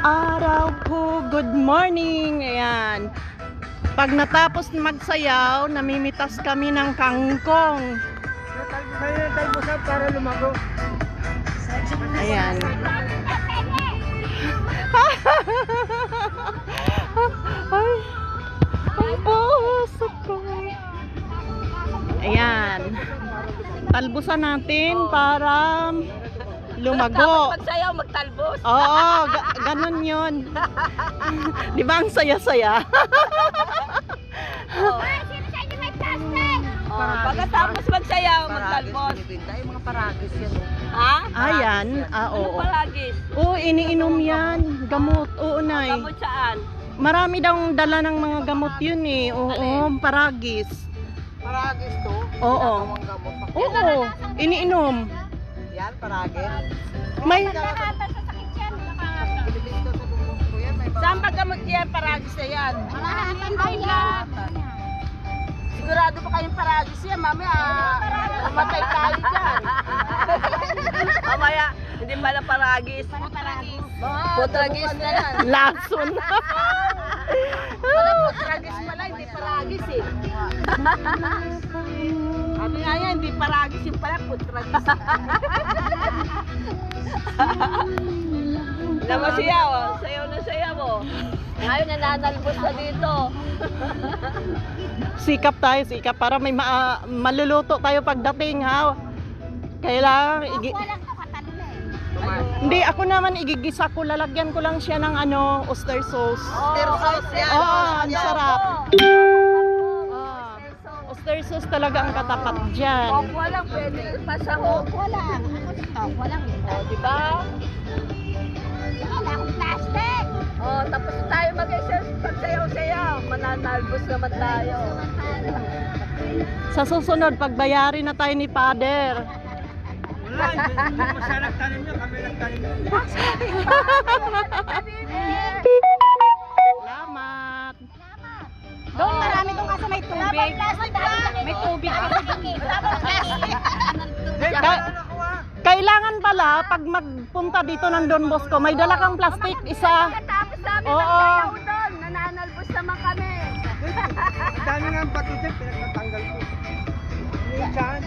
araw po, good morning. Ayan. Pag natapos magsayaw, namimitas kami ng kangkong. Talbusan para lumago. Ayan. Ay, ang puso ko. Ayan. Talbusan natin para lumago. Magsayaw, magtalbos. Oo, ganun yun. Di ba ang saya-saya? Sino sa inyo may plastic? Pagkatapos magsayaw, magtalbos. Yung mga paragis yan. Ha? Ayan, Ano oo. palagis? Oo, iniinom yan. Gamot, oo nay. Gamot saan? Marami daw dala ng mga gamot yun eh. Oo, paragis. Paragis to? Oo. Ginagawang gamot. Oo, iniinom. Yan, paragis. May, Bilibig to sa bukong ko yan. May Saan ba gamot yan? Paragis na yan. Sigurado pa kayong paragis yan, mamaya mamatay tayo dyan. Mamaya, hindi pala paragis. Putragis na yan. lason. Putragis pala, hindi paragis eh. Sabi nga yan, hindi paragis yung pala, putragis. Naman siya, oh. Sayaw na sayaw mo. Ngayon, nananalbos na dito. Sikap tayo, sikap para may maluluto tayo pagdating ha. Kailangan hindi, ako naman igigisa ko, lalagyan ko lang siya ng ano, oyster sauce. Oo, ang sarap. Oyster sauce talaga ang katapat dyan. Kung walang pwede ipasahog. Walang. Ako TikTok, walang yun. O, diba? Wala akong plastic. O, tapos na tayo pagsayaw-sayaw. Mananalbos naman tayo. Sa susunod, pagbayarin na tayo ni Father. Wala, hindi mo siya nagtanim nyo, kami nagtanim nyo. Salamat. Doon marami doon kasi may tubig. May tubig kasi. Wala bang plastic? Kailangan pala, pag magpunta dito ng Don Bosco, may dala kang plastic, isa. Pagkatapos namin Oo. magsayaw doon, nananalbos naman kami. Ang dami nga ang patutin, pinagtatanggal ko. Minsan,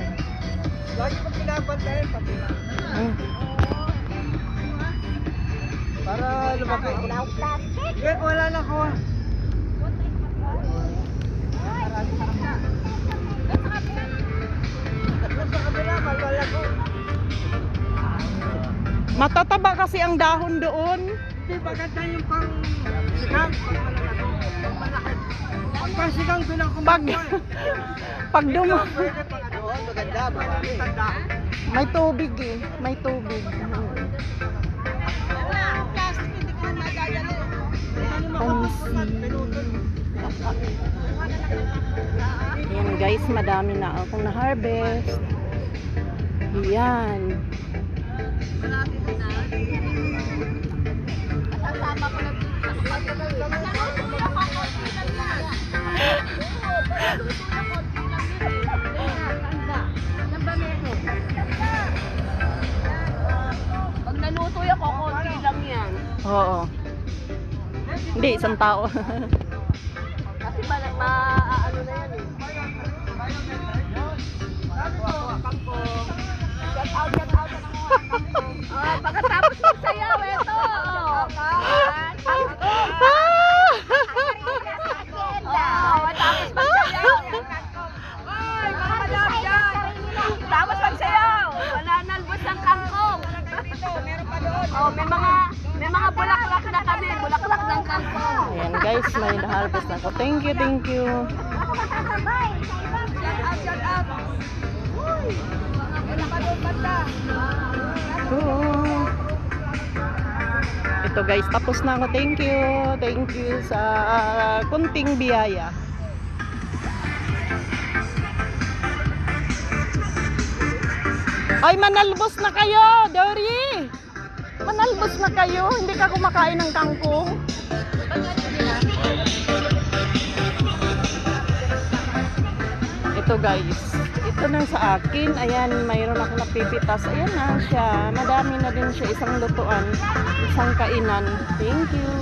lagi pag pinabantayan, pati na. Para lumaki. Wala akong plastic. Eh, wala na ko. Sa kabila, malwala ko. Matataba kasi ang dahon doon. Hindi, maganda yung pang sigang. Pang malaki. Ang pang sigang doon ang Pag, kumakuha. pag dumo, Pwede pang doon, maganda, marami. may tubig eh. May tubig. Plastic, hindi ko na madadali. Ayan guys, madami na akong na-harvest. Ayan. Kasama ko na Pag naluto yan, kukunti lang yan. Oo. Hindi, isang tao. Kasi ano na yan eh. Shout out na mga kangkong. Pagkatapos magsayaw, eto. Tapos magsayaw. Ay, mga madam dyan. Tapos magsayaw. Mananalbos ng kangkong. Oh, may mga bulaklak na kami. Bulaklak ng kangkong. Ayan guys, may na-harvest ako. Thank you, thank you. ako makakabay. Shout out. Uy, wala ka doon banda. Ito guys, tapos na ako. Thank you. Thank you sa kunting biyaya. Ay, manalbos na kayo, Dory. Manalbos na kayo. Hindi ka kumakain ng kangkong. Ito guys. Ito nang sa akin. Ayan, mayroon ako napipitas. Ayan na siya. Madami na din siya. Isang lutuan. Isang kainan. Thank you.